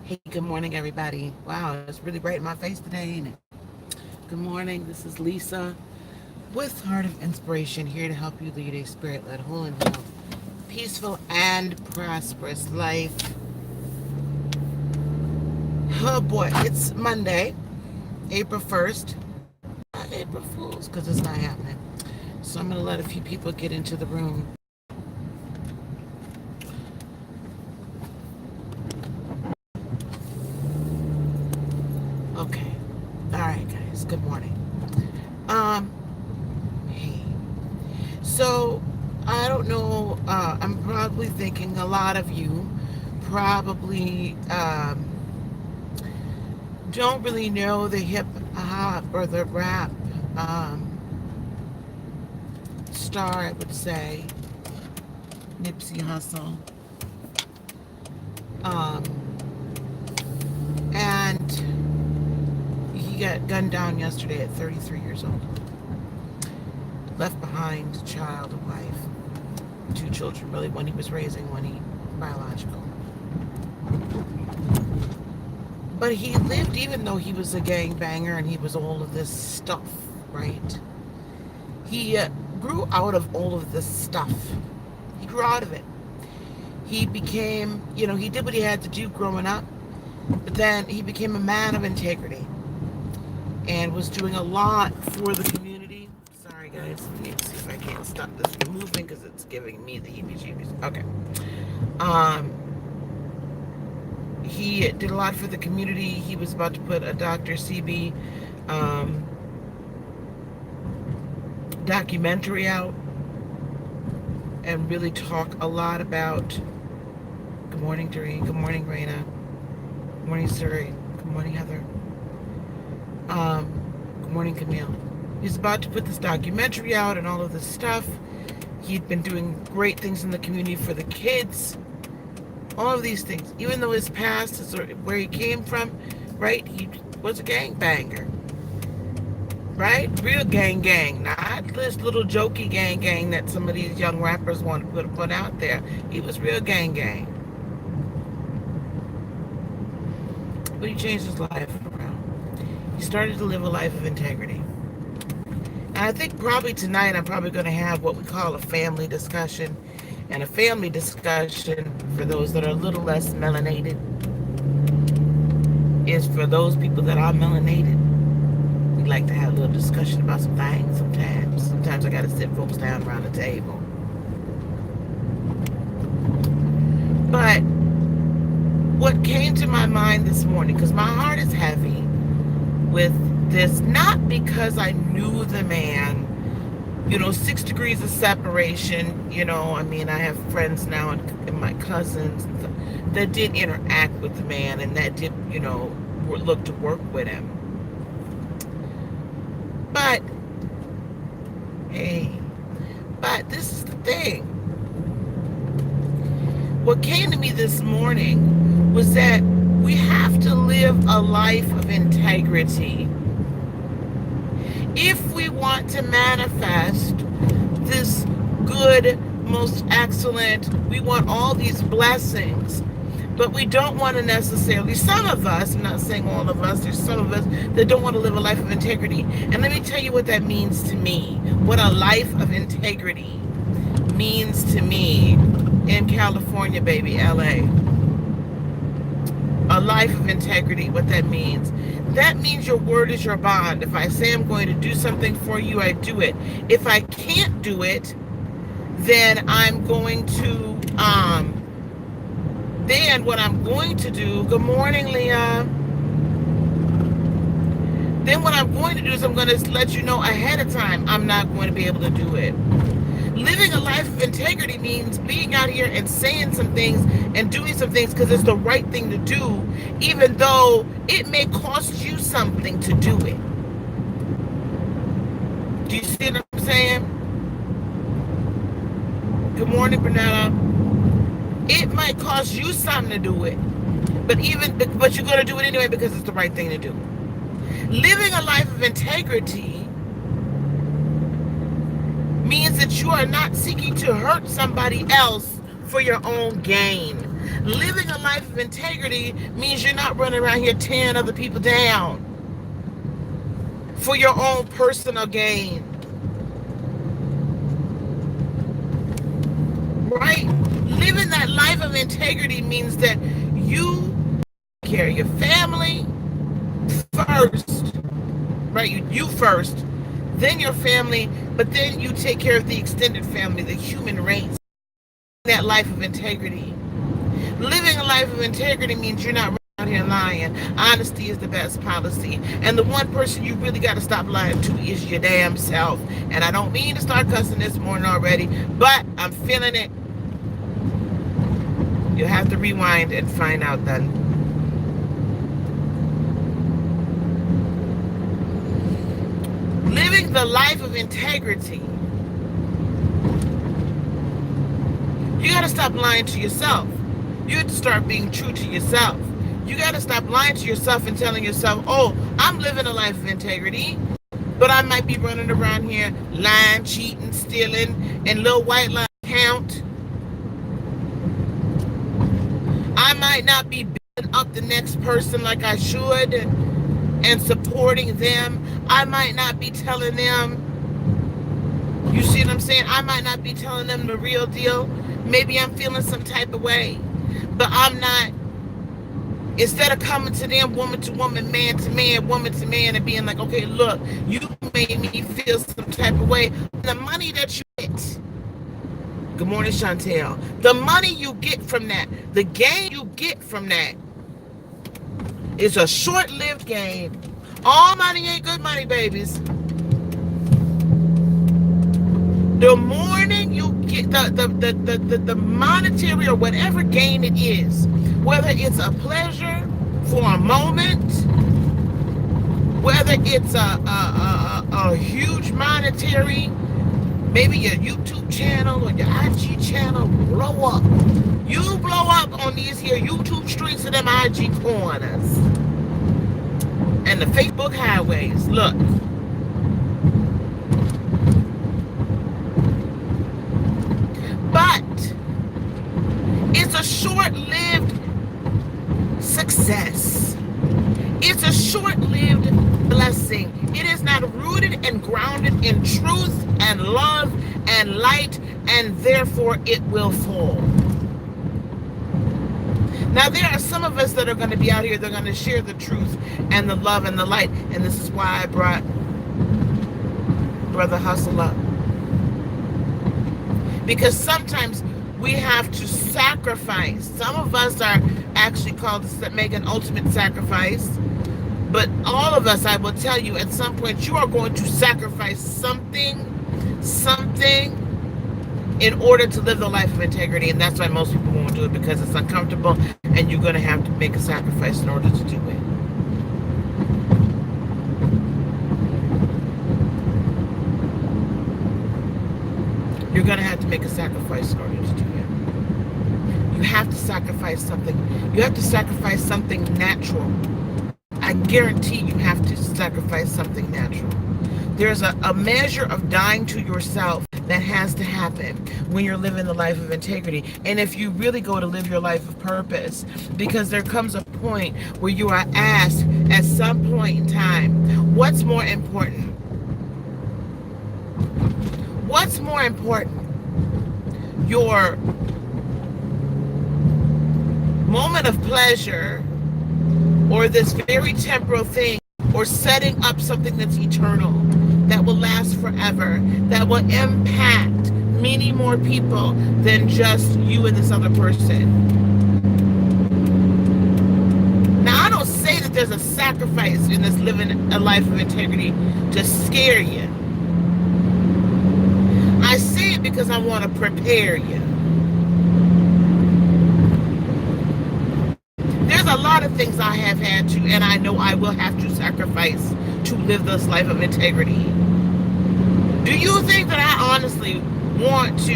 Hey, good morning, everybody. Wow, it's really bright in my face today, ain't it? Good morning. This is Lisa with Heart of Inspiration, here to help you lead a spirit-led, whole and healed, peaceful and prosperous life. Oh boy, it's Monday, April 1st. Not April Fool's, because it's not happening. So I'm going to let a few people get into the room. Okay. All right, guys. Good morning. Um, hey. So, I don't know. I'm probably thinking a lot of you probably don't really know the hip hop or the rap star, I would say, Nipsey Hussle. Um, and he got gunned down yesterday at 33 years old. Left behind a child, a wife, two children, really, one he was raising, one he biological. But he lived, even though he was a gangbanger and he was all of this stuff, right? He grew out of all of this stuff. He grew out of it. He became, he did what he had to do growing up, but then he became a man of integrity and was doing a lot for the community. Sorry, guys. Let me see if I can't stop this from moving because it's giving me the heebie-jeebies. Okay. He did a lot for the community. He was about to put a Dr. CB documentary out and really talk a lot about. Good morning, Doreen. Good morning, Raina. Good morning, Suri. Good morning, Heather. Good morning, Camille. He's about to put this documentary out and all of this stuff. He'd been doing great things in the community for the kids. All of these things. Even though his past is where he came from, right? He was a gangbanger. Right? Real gang, not this little jokey gang that some of these young rappers want to put out there. He was real gang. But he changed his life around. He started to live a life of integrity. And I think probably tonight I'm probably going to have what we call a family discussion. And a family discussion, for those that are a little less melanated, is for those people that are melanated. We like to have a little discussion about some things sometimes. Sometimes I got to sit folks down around the table. But what came to my mind this morning, because my heart is heavy with this, not because I knew the man, 6 degrees of separation, I have friends now and my cousins that did interact with the man and that did, look to work with him. But, but this is the thing. What came to me this morning was that we have to live a life of integrity if we want to manifest this good, most excellent, we want all these blessings, but we don't want to necessarily, some of us, I'm not saying all of us, there's some of us that don't want to live a life of integrity. And let me tell you what that means to me, what a life of integrity means to me in California, baby, LA. A life of integrity, what that means. That means your word is your bond. If I say I'm going to do something for you, I do it. If I can't do it, then I'm going to, then what I'm going to do, good morning, Leah. Then what I'm going to do is I'm going to let you know ahead of time I'm not going to be able to do it. Living a life of integrity means being out here and saying some things and doing some things because it's the right thing to do, even though it may cost you something to do it. Do you see what I'm saying? Good morning, Bernetta. It might cost you something to do it, but you're going to do it anyway because it's the right thing to do. Living a life of integrity means that you are not seeking to hurt somebody else for your own gain. Living a life of integrity means you're not running around here tearing other people down for your own personal gain. Right? Living that life of integrity means that you take care of your family first. Right? You first, then your family, but then you take care of the extended family, the human race. That life of integrity. Living a life of integrity means you're not out here lying. Honesty is the best policy. And the one person you really got to stop lying to is your damn self. And I don't mean to start cussing this morning already, but I'm feeling it. You'll have to rewind and find out then. Living the life of integrity. You got to stop lying to yourself. You have to start being true to yourself. You got to stop lying to yourself and telling yourself, oh, I'm living a life of integrity, but I might be running around here lying, cheating, stealing, and little white lie count. I might not be building up the next person like I should and supporting them. I might not be telling them, you see what I'm saying? I might not be telling them the real deal. Maybe I'm feeling some type of way, but I'm not. Instead of coming to them woman to woman, man to man, woman to man, and being like, okay, look, you made me feel some type of way. The money that you get, good morning, Chantel. The money you get from that, the gain you get from that is a short-lived gain. All money ain't good money, babies. The morning you get the monetary or whatever gain it is, whether it's a pleasure for a moment, whether it's a huge monetary, maybe your YouTube channel or your IG channel blow up. You blow up on these here YouTube streets and them IG corners and the Facebook highways. Look. But it's a short-lived success. It's a short-lived blessing. It is not rooted and grounded in truth and love and light, and therefore it will fall. Now, there are some of us that are going to be out here, they're going to share the truth and the love and the light, and this is why I brought Brother Hussle up. Because sometimes we have to sacrifice. Some of us are actually called to make an ultimate sacrifice. But all of us, I will tell you, at some point, you are going to sacrifice something in order to live the life of integrity. And that's why most people won't do it, because it's uncomfortable and you're going to have to make a sacrifice in order to do it. You're going to have to make a sacrifice in order to do it. You have to sacrifice something. You have to sacrifice something natural. I guarantee you have to sacrifice something natural. There's a measure of dying to yourself that has to happen when you're living the life of integrity. And if you really go to live your life of purpose, because there comes a point where you are asked at some point in time, what's more important? What's more important? Your moment of pleasure, or this very temporal thing, or setting up something that's eternal, that will last forever, that will impact many more people than just you and this other person. Now, I don't say that there's a sacrifice in this living a life of integrity to scare you. I say it because I want to prepare you. There's a lot of things I have had to, and I know I will have to sacrifice to live this life of integrity. Do you think that I honestly want to,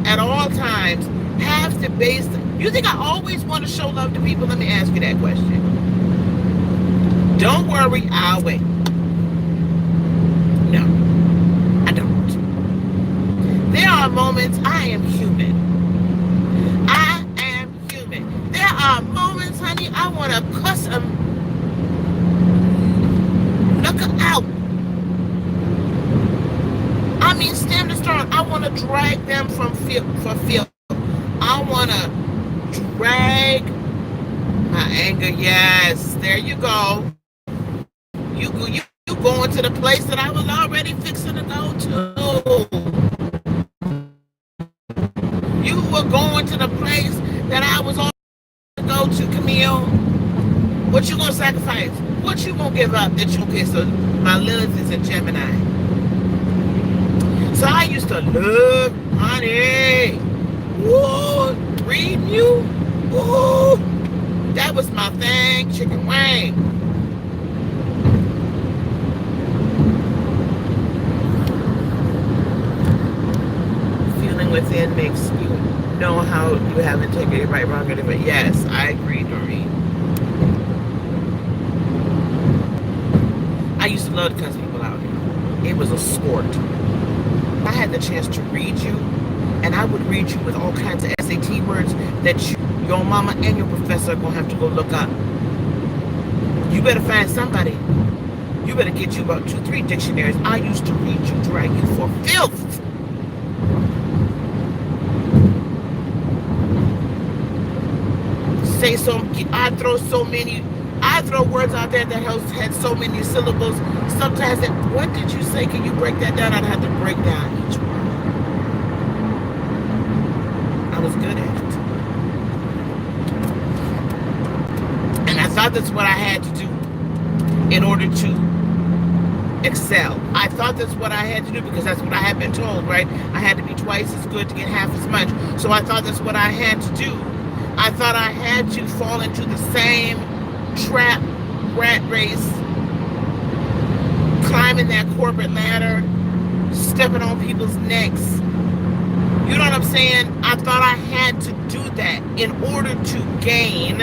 at all times, have to base... You think I always want to show love to people? Let me ask you that question. Don't worry, I'll wait. No, I don't. There are moments I am human. I am human. There start. I want to drag them from field for field. I want to drag my anger. Yes, there you go. You going to the place that I was already fixing to go to. You were going to the place that I was already to go to, Camille. What you gonna sacrifice? What you gonna give up that you okay? So my Lilith is a Gemini. So I used to love, honey. Woo, reading you. Woo, that was my thing, chicken wing. Feeling within makes you know how you have integrity, right, wrong, or different. Yes, I agree, Doreen. I used to love to cuss people out. It was a sport. I had the chance to read you, and I would read you with all kinds of SAT words that your mama and your professor are going to have to go look up. You better find somebody. You better get you about 2-3 dictionaries. I used to read you, drag you for filth. Say so, I throw words out there that had so many syllables. Sometimes what did you say? Can you break that down? I'd have to break down each word. I was good at it. And I thought that's what I had to do in order to excel. I thought that's what I had to do because that's what I had been told, right? I had to be twice as good to get half as much. So I thought that's what I had to do. I thought I had to fall into the same trap, rat race, climbing that corporate ladder, stepping on people's necks. You know what I'm saying? I thought I had to do that in order to gain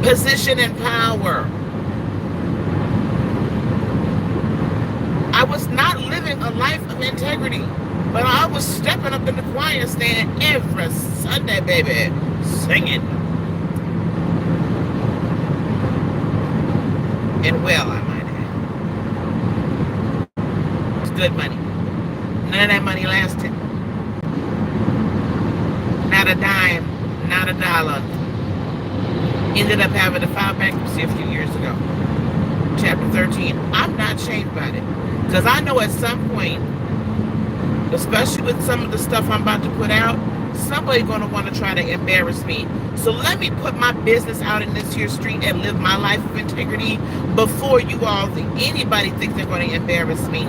position and power. I was not living a life of integrity, but I was stepping up in the choir stand every Sunday, baby, singing. And well, I might add. It's good money. None of that money lasted. Not a dime, not a dollar. Ended up having to file bankruptcy a few years ago. Chapter 13. I'm not changed by it. Because I know at some point, especially with some of the stuff I'm about to put out, somebody's going to want to try to embarrass me. So let me put my business out in this here street and live my life of integrity before you all think anybody thinks they're going to embarrass me.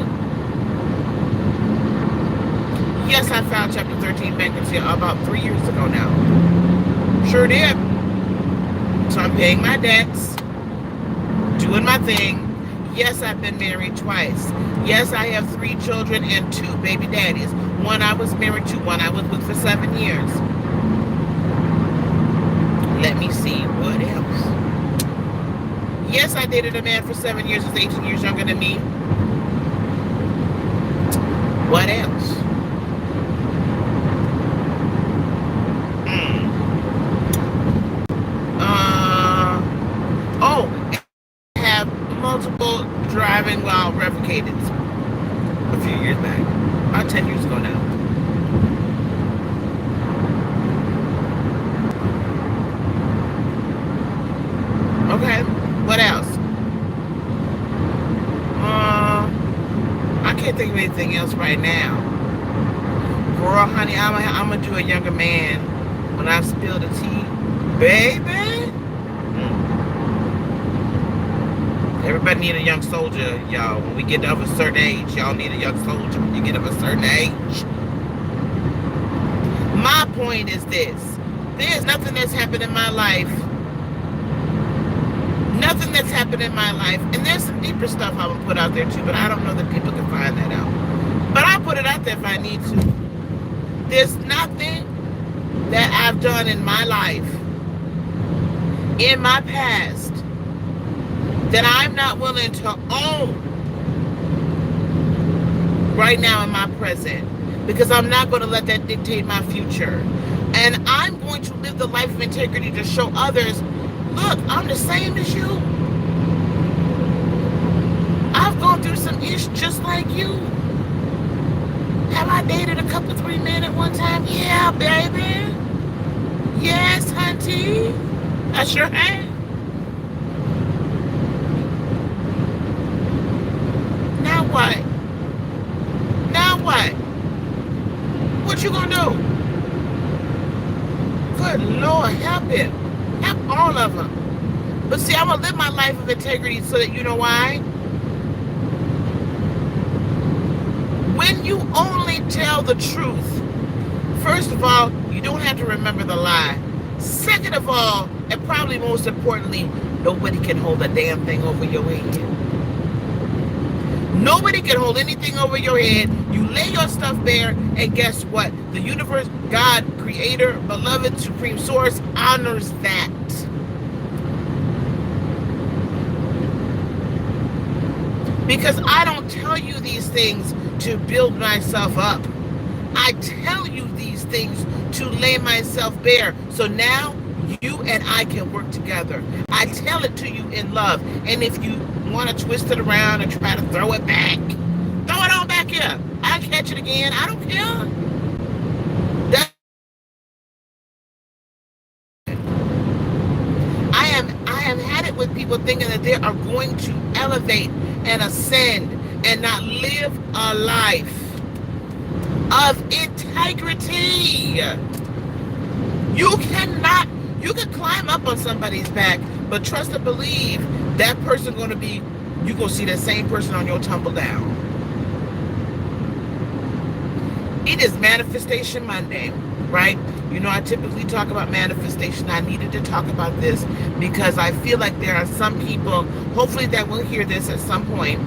Yes, I filed Chapter 13 bankruptcy about 3 years ago now. Sure did. So I'm paying my debts, doing my thing. Yes, I've been married twice. Yes, I have 3 children and 2 baby daddies. One I was married to, one I was with for 7 years. Let me see, what else? Yes, I dated a man for 7 years who's 18 years younger than me. What else? Oh, I have multiple driving while revocated a few years back. About 10 years ago now. Okay, what else? I can't think of anything else right now. Girl, honey, I'm gonna do a younger man when I've spilled the tea. Baby! Everybody need a young soldier, y'all. When we get of a certain age, y'all need a young soldier when you get of a certain age. My point is this. There's nothing that's happened in my life. Nothing that's happened in my life. And there's some deeper stuff I would put out there too, but I don't know that people can find that out. But I'll put it out there if I need to. There's nothing that I've done in my life, in my past, that I'm not willing to own right now in my present, because I'm not going to let that dictate my future. And I'm going to live the life of integrity to show others, look, I'm the same as you. I've gone through some ish just like you. Have I dated a couple, 3 men at one time? Yeah, baby. Yes, hunty. I sure have. Now what? Now what? What you gonna do? Good Lord, help him. Help all of them. But see, I'm gonna live my life of integrity so that you know why? When you only tell the truth, first of all, you don't have to remember the lie. Second of all, and probably most importantly, nobody can hold a damn thing over your head. Nobody can hold anything over your head. You lay your stuff bare, and guess what? The universe, God, creator, beloved, supreme source, honors that. Because I don't tell you these things to build myself up. I tell you these things to lay myself bare. So now you and I can work together. I tell it to you in love. And if you want to twist it around and try to throw it back, throw it on back here. I'll catch it again. I don't care. I have had it with people thinking that they are going to elevate and ascend and not live a life of integrity. You can climb up on somebody's back, but trust and believe that person you're gonna see that same person on your tumble down. It is Manifestation Monday, right? You know, I typically talk about manifestation. I needed to talk about this because I feel like there are some people, hopefully that will hear this at some point,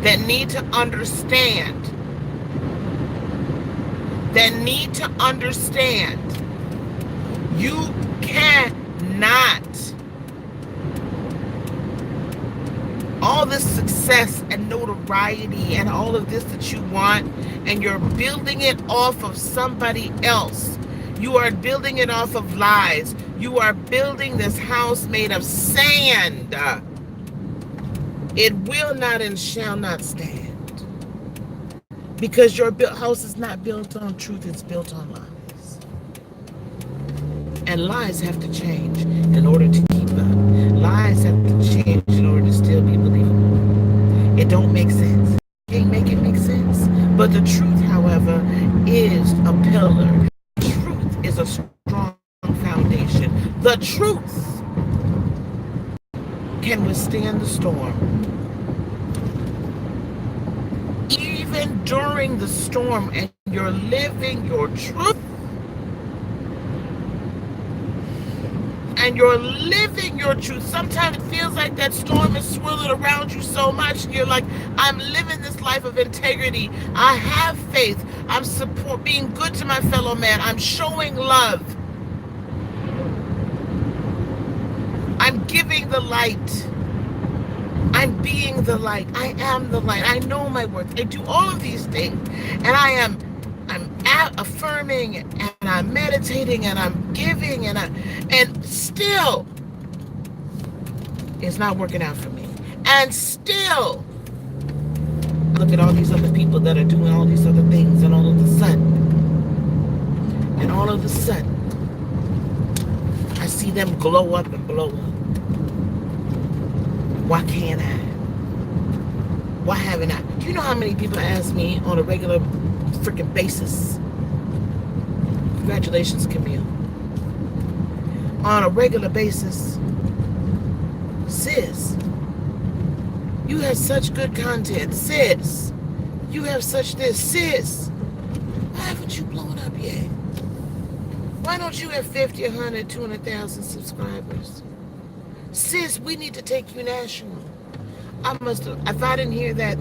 that need to understand. You cannot. All this success and notoriety and all of this that you want, and you're building it off of somebody else. You are building it off of lies. You are building this house made of sand. It will not and shall not stand. Because your house is not built on truth, it's built on lies. And lies have to change in order to keep up. Lies have to change in order to still be believable. It don't make sense. Can't make it make sense. But the truth, however, is a pillar. The truth is a strong foundation. The truth can withstand the storm. Even during the storm, and you're living your truth, and you're living your truth. Sometimes it feels like that storm is swirling around you so much, and you're like, I'm living this life of integrity. I have faith. I'm being good to my fellow man. I'm showing love. I'm giving the light. I'm being the light. I am the light. I know my worth. I do all of these things, and I'm affirming, and I'm meditating, and I'm giving, and still it's not working out for me. And still look at all these other people that are doing all these other things, and all of a sudden I see them glow up and blow up. Why can't I? Why haven't I? Do you know how many people ask me on a regular freaking basis? Congratulations, Camille. On a regular basis, sis, you have such good content. Sis, you have such this. Sis, why haven't you blown up yet? Why don't you have 50, 100, 200,000 subscribers? Sis, we need to take you national. If I didn't hear that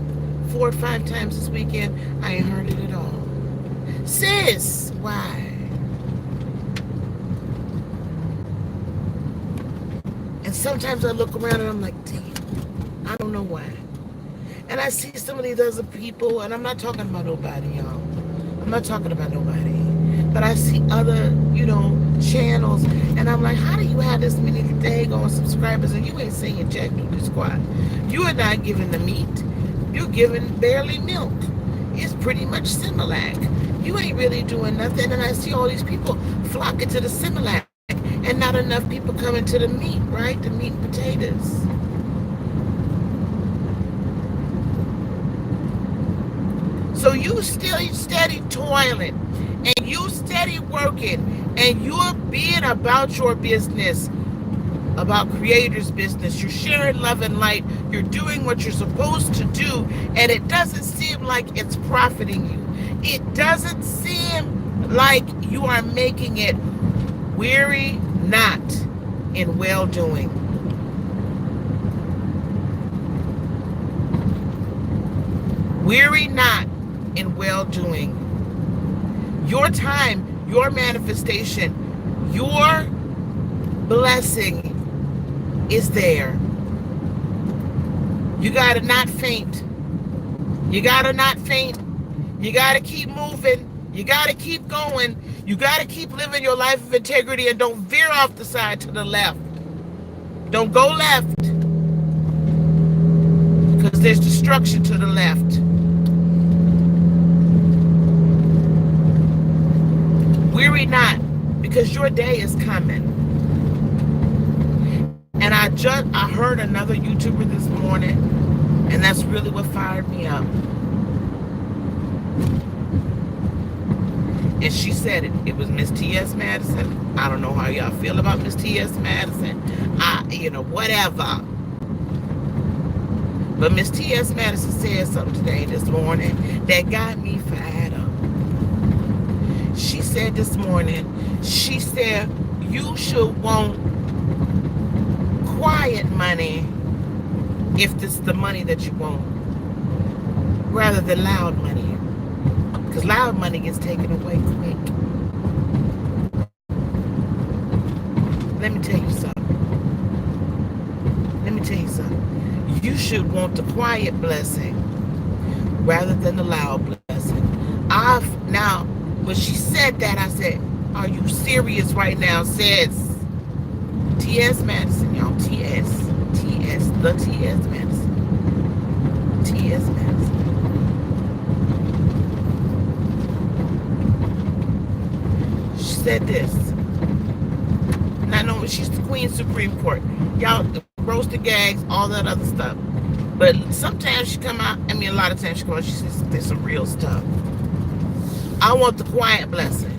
4 or 5 times this weekend, I ain't heard it at all. Sis, why? And sometimes I look around and I'm like, damn, I don't know why. And I see some of these other people, and I'm not talking about nobody, y'all. I'm not talking about nobody. But I see other, channels, and I'm like, how do you have this many daggone subscribers and you ain't saying jack do this squat? You are not giving the meat. You're giving barely milk. It's pretty much Similac. You ain't really doing nothing. And I see all these people flocking to the Similac and not enough people coming to the meat, right? The meat and potatoes. So you still steady toiling and you steady working and you're being about your business, about creators' business. You're sharing love and light. You're doing what you're supposed to do, and it doesn't seem like it's profiting you. It doesn't seem like you are making it. Weary not in well-doing. Weary not in well-doing. Your time, your manifestation, your blessing is there. You gotta not faint. You gotta not faint. You gotta keep moving. You gotta keep going. You gotta keep living your life of integrity and don't veer off the side to the left. Don't go left, because there's destruction to the left. Weary not, because your day is coming. And I heard another YouTuber this morning, and that's really what fired me up. And she said it was Miss T.S. Madison. I don't know how y'all feel about Miss T.S. Madison. Whatever. But Miss T.S. Madison said something today, this morning, that got me fired up. She said this morning, she said, you should want quiet money if this is the money that you want, rather than loud money. Because loud money gets taken away quick. Let me tell you something. You should want the quiet blessing rather than the loud blessing. Now, when she said that, I said, are you serious right now, sis? T.S. Madison, y'all. T.S. The T.S. Madison. T.S. Madison. She said this. Not knowing she's the Queen Supreme Court. Y'all, roasted gags, all that other stuff. But sometimes she come out, a lot of times she come out, she says there's some real stuff. I want the quiet blessing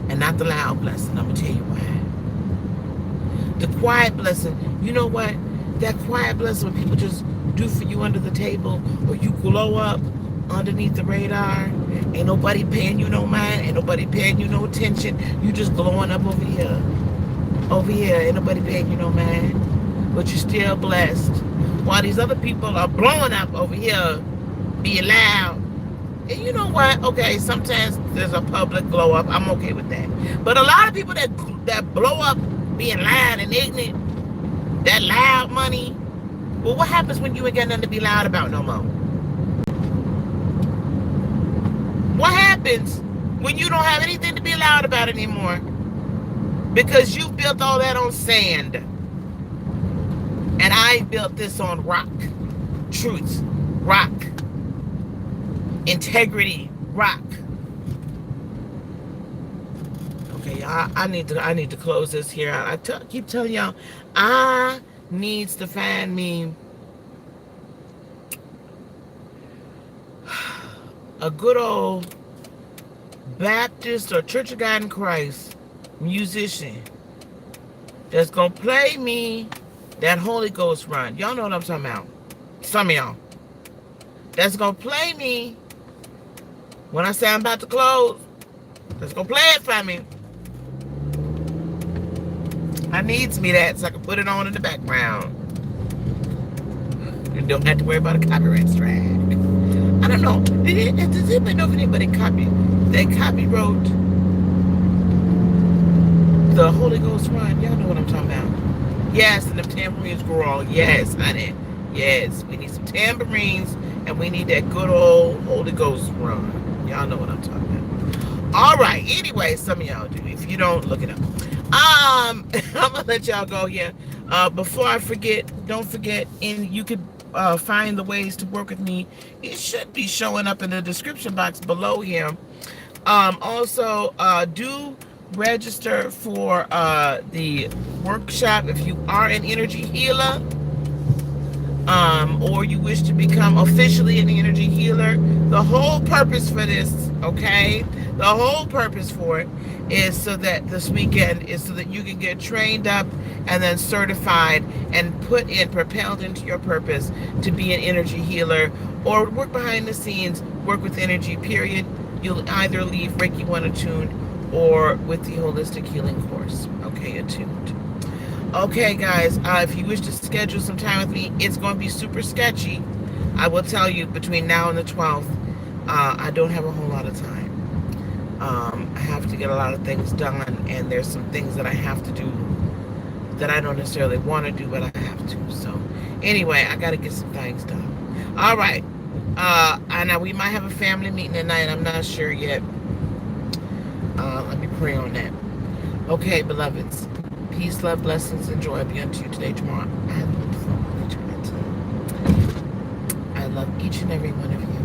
and not the loud blessing. I'm going to tell you why. The quiet blessing, you know what? That quiet blessing, when people just do for you under the table, or you glow up underneath the radar, ain't nobody paying you no mind, ain't nobody paying you no attention, you just glowing up over here, ain't nobody paying you no mind, but you're still blessed, while these other people are blowing up over here, being loud. And you know what? Okay, sometimes there's a public glow up. I'm okay with that. But a lot of people that blow up being loud and ignorant, that loud money, well, what happens when you ain't got nothing to be loud about no more? What happens when you don't have anything to be loud about anymore? Because you built all that on sand. And I built this on rock. Truth. Rock. Integrity. Rock. Okay, I need to close this here. I keep telling y'all, I needs to find me a good old Baptist or Church of God in Christ musician that's gonna play me that Holy Ghost run. Y'all know what I'm talking about. Some of y'all. That's gonna play me when I say I'm about to close. That's gonna play it for me. I needs me that so I can put it on in the background. And don't have to worry about a copyright strike. I don't know. Does anybody know if anybody copywrote the Holy Ghost run? Y'all know what I'm talking about. Yes, and the tambourines grow all. Yes, honey. Yes, we need some tambourines and we need that good old Holy Ghost run. Y'all know what I'm talking about. All right. Anyway, some of y'all do. If you don't, look it up. I'm gonna let y'all go here. Before I forget, don't forget, and you could find the ways to work with me, it should be showing up in the description box below here. Also, do register for the workshop if you are an energy healer, or you wish to become officially an energy healer. The whole purpose for this, okay, the whole purpose for it is so that this weekend is so that you can get trained up and then certified and put in, propelled into your purpose to be an energy healer or work behind the scenes, work with energy, period. You'll either leave Reiki 1 attuned or with the holistic healing course, okay, attuned. Okay, guys, if you wish to schedule some time with me, it's going to be super sketchy. I will tell you, between now and the 12th, I don't have a whole lot of time. I have to get a lot of things done, and there's some things that I have to do that I don't necessarily want to do, but I have to. So, anyway, I got to get some things done. All right. I know we might have a family meeting tonight. I'm not sure yet. Let me pray on that. Okay, beloveds. Peace, love, blessings, and joy be unto you today, tomorrow, and for all eternity. I love each and every one of you.